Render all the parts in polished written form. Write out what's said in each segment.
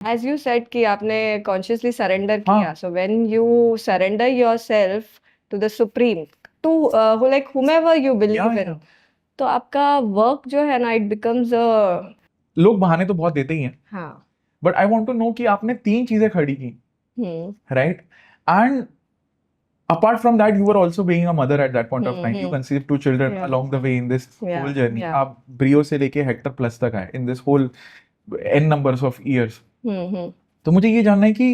As you said कि आपने consciously surrender हाँ किया, so when you surrender yourself to the supreme, to who like whomever you believe in, तो आपका work जो है ना, it becomes a लोग बहाने तो बहुत देते ही हैं, हाँ but I want to know कि आपने 3 चीजें खड़ी की, right? And apart from that, you were also being a mother at that point of time. You conceived 2 children Yeah. along the way in this Yeah, whole journey. yeah. आप Brio से लेके Hector plus तक आए in this whole n numbers of years. तो मुझे ये जानना है कि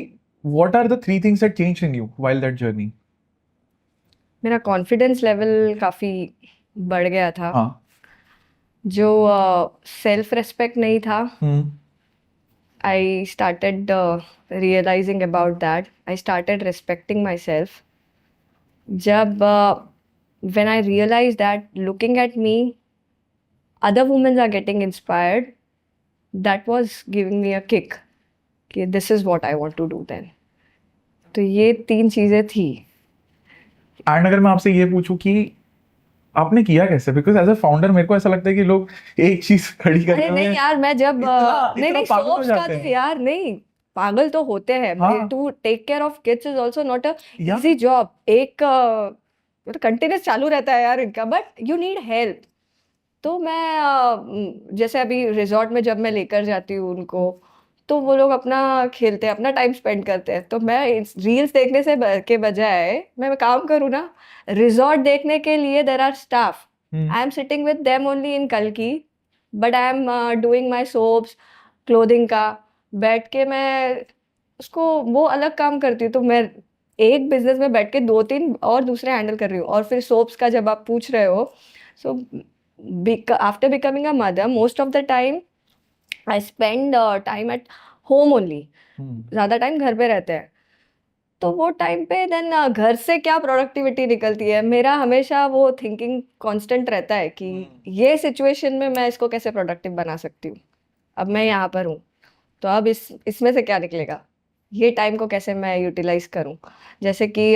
what are the 3 things that changed in you while that journey? मेरा कॉन्फिडेंस लेवल काफी बढ़ गया था। हाँ जो सेल्फ रेस्पेक्ट नहीं था, I started realizing about that. I started respecting myself. जब when I realized that looking at me, other women are getting inspired, that was giving me a kick. कि this is what I want to do then. तो ये 3 चीजें थी। And अगर मैं आपसे ये पूछूं कि आपने किया कैसे, बिकॉज एज अ फाउंडर मेरे को ऐसा लगता है कि लोग एक चीज खड़ी करने अरे नहीं में यार, मैं जब नहीं नहीं पागल हो सोप्स का जाते तो हैं। यार नहीं, पागल तो होते हैं। हाँ। To take care of kids is also not a या इजी जॉब। एक कंटिन्यूस चालू रहता है यार इनका, बट यू नीड हेल्प। तो मैं जैसे अभी रिजॉर्ट में जब मैं लेकर जाती हूँ उनको, तो वो लोग अपना खेलते हैं, अपना टाइम स्पेंड करते हैं। तो मैं रील्स देखने से के बजाय मैं काम करूँ ना, रिजॉर्ट देखने के लिए there are staff, I am sitting with them only in कल्की, but I am doing my soaps, clothing का। बैठ के मैं उसको वो अलग काम करती हूँ। तो मैं एक बिजनेस में बैठ के 2-3 और दूसरे हैंडल कर रही हूँ। और फिर सोप्स का जब आप पूछ रहे हो, सो after becoming a mother, most of the time I spend time at home only. ज़्यादा टाइम घर पे रहते हैं। तो वो टाइम पे देन घर से क्या प्रोडक्टिविटी निकलती है, मेरा हमेशा वो थिंकिंग कांस्टेंट रहता है कि ये सिचुएशन में मैं इसको कैसे प्रोडक्टिव बना सकती हूँ। अब मैं यहाँ पर हूँ, तो अब इसमें से क्या निकलेगा, ये टाइम को कैसे मैं यूटिलाइज करूँ। जैसे कि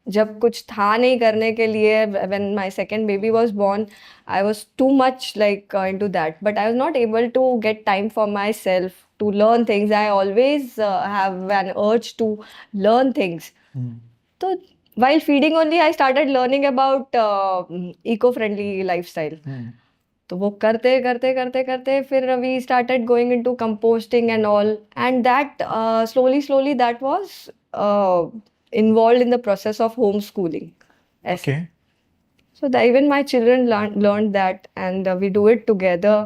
जब कुछ था नहीं करने के लिए, when my second baby was born, I was too much like into that, but I was not able to get time for myself to learn things. I always have an urge to learn things. तो while feeding only I started learning about eco-friendly lifestyle. तो वो करते करते करते करते फिर we started going into composting and all, and that slowly slowly that was involved in the process of homeschooling. ऐसे। Okay. So even my children learned that, and we do it together.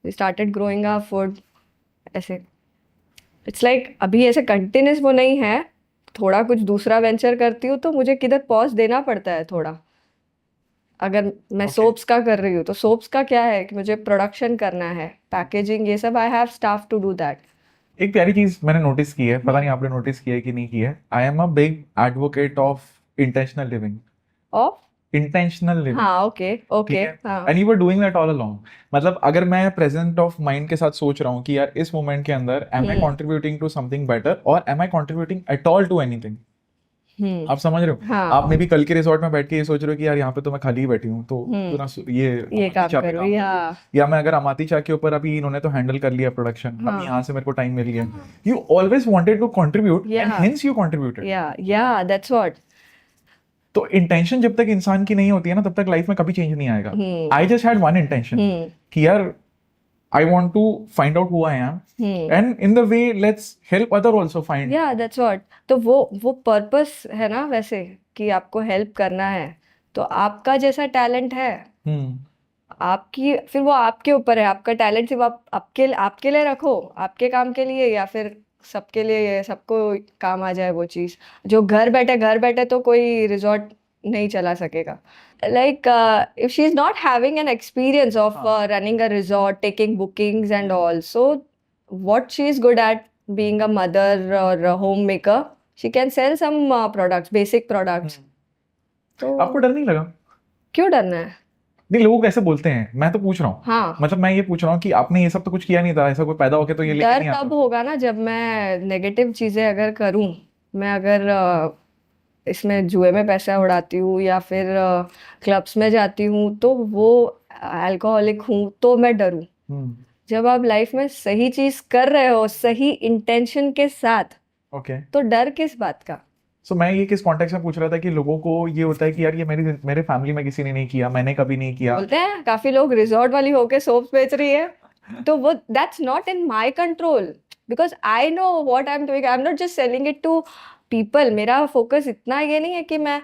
We started growing our food. ऐसे it's like अभी ऐसे continuous वो नहीं है। थोड़ा कुछ दूसरा वेंचर करती हूँ तो मुझे किधर पॉज देना पड़ता है थोड़ा। अगर मैं सोप्स का कर रही हूँ तो सोप्स का क्या है कि मुझे प्रोडक्शन करना है, पैकेजिंग, ये सब। I have staff to do that. एक प्यारी चीज मैंने नोटिस की है, पता नहीं आपने नोटिस किया है कि नहीं किया है। I am a big advocate of intentional living. Of intentional living. हाँ, ओके ठीक ओके, है। हाँ and you were doing that all along. मतलब अगर मैं प्रेजेंट ऑफ माइंड के साथ सोच रहा हूँ कि यार इस मोमेंट के अंदर am I contributing to something better और am I contributing at all to anything. आप समझ रहे हो? हाँ आप मे भी कल के रिसोर्ट में बैठ के ये सोच रहे हो कि यार यहाँ पे तो मैं खाली ही बैठी हूँ, तो क्यों ना ये ये अमाती काम चाय पे करो काम या करूं। या मैं अगर अमाती चाय के ऊपर अभी इन्होंने तो हैंडल कर लिया प्रोडक्शन, अब यहाँ से मेरे को टाइम मिल गया। You always wanted to contribute and hence you contributed. Yeah that's what. तो इंटेंशन जब तक इंसान की नहीं होती है ना, तब तक लाइफ में कभी चेंज नहीं आएगा। I just had one intention कि यार I want to find out who I am, and in the way let's help other also find. या दैट्स व्हाट। तो वो पर्पस है ना वैसे, कि आपको हेल्प करना है। तो आपका जैसा टैलेंट है, आपकी फिर वो आपके ऊपर है। आपका टैलेंट सिर्फ आप आपके लिए रखो, आपके काम के लिए, या फिर सबके लिए, सबको काम आ जाए वो चीज़। जो घर बैठे तो कोई रिजॉर्ट नहीं चला सकेगा। Like if she's not having an experience of running a resort, taking bookings and all, so what she's good at, being a mother or a homemaker, she can sell some products, basic products. तो आपको डर नहीं लगा? क्यों डरना है? नहीं, लोग ऐसे बोलते हैं, मैं तो पूछ रहा हूँ। हाँ, मतलब मैं ये पूछ रहा हूँ कि आपने ये सब तो कुछ किया नहीं था, ऐसा कोई पैदा होके तो ये लेके डर नहीं तब आता। होगा ना जब मैं नेगेटिव चीजें अगर करूँ। मैं अगर इसमें जुए में पैसा उड़ाती हूँ या फिर क्लब्स में जाती हूँ, तो वो अल्कोहलिक हूँ तो मैं डरूँ। जब आप लाइफ में सही चीज कर रहे हो सही इंटेंशन के साथ, ओके तो डर किस बात का? सो मैं ये किस कॉन्टेक्स्ट में पूछ रहा था कि लोगों को ये होता है कि यार ये मेरे फैमिली में किसी ने नहीं किया, मैंने कभी नहीं किया. बोलते हैं काफी लोग रिजॉर्ट वाली होके सोप्स बेच रही है, तो वो that's not in my control because I know what I am doing. I am not just selling it to people. मेरा फोकस इतना ये नहीं है कि मैं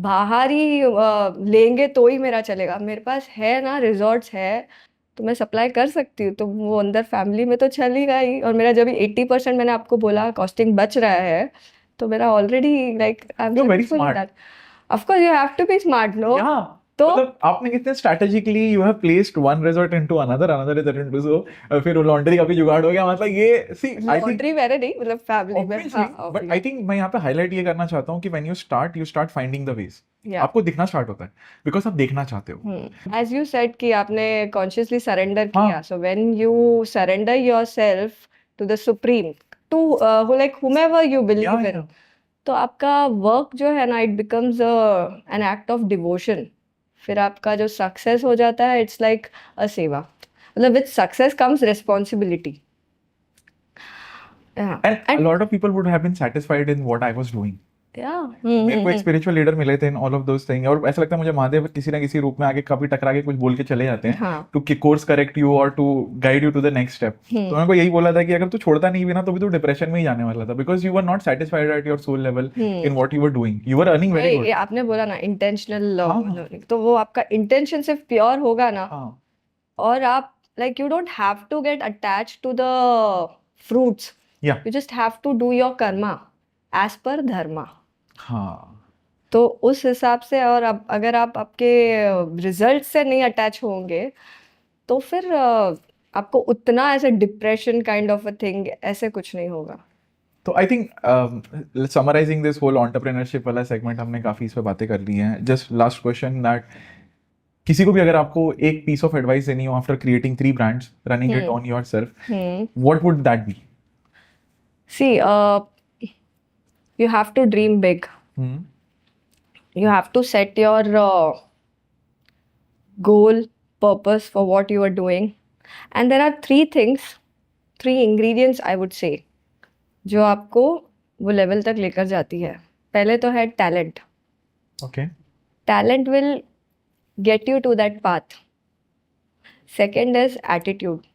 बाहर ही लेंगे तो ही मेरा चलेगा. मेरे पास है ना, रिजॉर्ट्स है तो मैं सप्लाई कर सकती हूँ, तो वो अंदर फैमिली में तो चलेगा ही. और मेरा जब 80% मैंने आपको बोला कॉस्टिंग बच रहा है, तो मेरा already like I am You're very smart. Of course you have to be smart, no? Yeah. तो मतलब आपने कितने strategically you have placed one resort into another resort into, so फिर लॉन्ड्री का भी जुगाड़ हो गया. मतलब ये सी आई थिंक लॉन्ड्री मैंने नहीं, मतलब फैमिली में. हाँ, बट आई थिंक मैं यहाँ पे हाईलाइट ये करना चाहता हूँ कि when you start finding the ways, Yeah. आपको दिखना स्टार्ट होता है बिकॉज आप देखना चाहते हो. एज यू सेड कि आपने कॉन्शियसली सरेंडर हाँ. किया, so when you surrender yourself to the supreme, to like whomever you believe Yeah, in, yeah. तो आपका वर्क जो है ना, it becomes an act of devotion. फिर आपका जो सक्सेस हो जाता है, इट्स लाइक अ सेवा. मतलब with success comes responsibility. And a lot of people would have been satisfied in what I was doing. मेरे को एक स्पिरिचुअल लीडर मिले थे in all of those thing, और ऐसा लगता है मुझे महादेव किसी ना किसी रूप में आगे कभी टकरा के कुछ बोल के चले जाते हैं हाँ. टू कोर्स करेक्ट यू और to guide you to the next step. तो मेरे को यही बोला था कि अगर तू छोड़ता नहीं भी ना तो भी तू डिप्रेशन में ही जाने वाला था, because you were not satisfied at your soul level in what you were doing. You were earning very good. ये आपने बोला ना इंटेंशनल हाँ. लर्निंग, तो वो आपका इंटेंशन सिर्फ प्योर होगा ना, हाँ. और आप like you don't have to get attached to the fruits. Yeah. You just have to do your karma as per dharma. हाँ. तो उस हिसाब से, और अब अगर आप आपके रिजल्ट से नहीं अटैच होंगे, तो फिर आपको उतना ऐसे depression kind of a thing ऐसे कुछ नहीं होगा. तो I think summarising this whole entrepreneurship वाला सेगमेंट हमने काफी इस पे बातें कर ली हैं. जस्ट लास्ट क्वेश्चन, दैट किसी को भी अगर आपको एक पीस ऑफ एडवाइस देनी हो after creating 3 brands, running it on yourself, what would that be? See, you have to dream big. You have to set your goal, purpose for what you are doing. And there are 3 ingredients I would say, जो आपको वो level तक लेकर जाती है. पहले तो है talent. Okay. Talent will get you to that path. Second is attitude.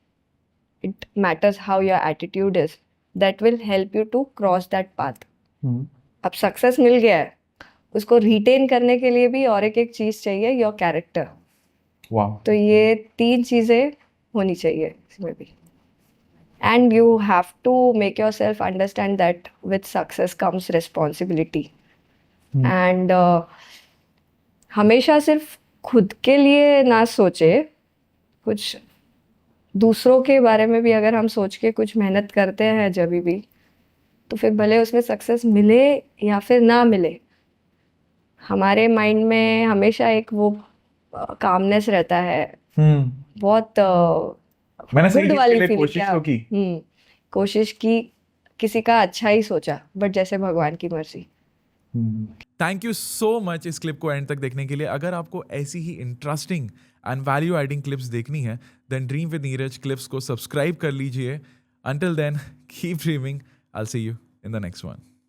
It matters how your attitude is. That will help you to cross that path. अब सक्सेस मिल गया है, उसको रिटेन करने के लिए भी और एक चीज चाहिए, योर कैरेक्टर. Wow. तो ये 3 चीजें होनी चाहिए इसमें भी. And you have to make yourself understand that with success comes responsibility. And हमेशा सिर्फ खुद के लिए ना सोचे, कुछ दूसरों के बारे में भी अगर हम सोच के कुछ मेहनत करते हैं जब भी, तो फिर भले उसमें सक्सेस मिले या फिर ना मिले, हमारे माइंड में हमेशा एक वो कामनेस रहता है. बहुत मैंने सही गुड वाली के लिए फीलिंग. कोशिश तो की. कोशिश की, किसी का अच्छा ही सोचा, बट जैसे भगवान की मर्जी. थैंक यू सो मच इस क्लिप को एंड तक देखने के लिए. अगर आपको ऐसी ही interesting and value adding clips देखनी है, then dream with Neeraj clips को सब्सक्राइब कर लीजिए. Until then keep dreaming. I'll see you in the next one.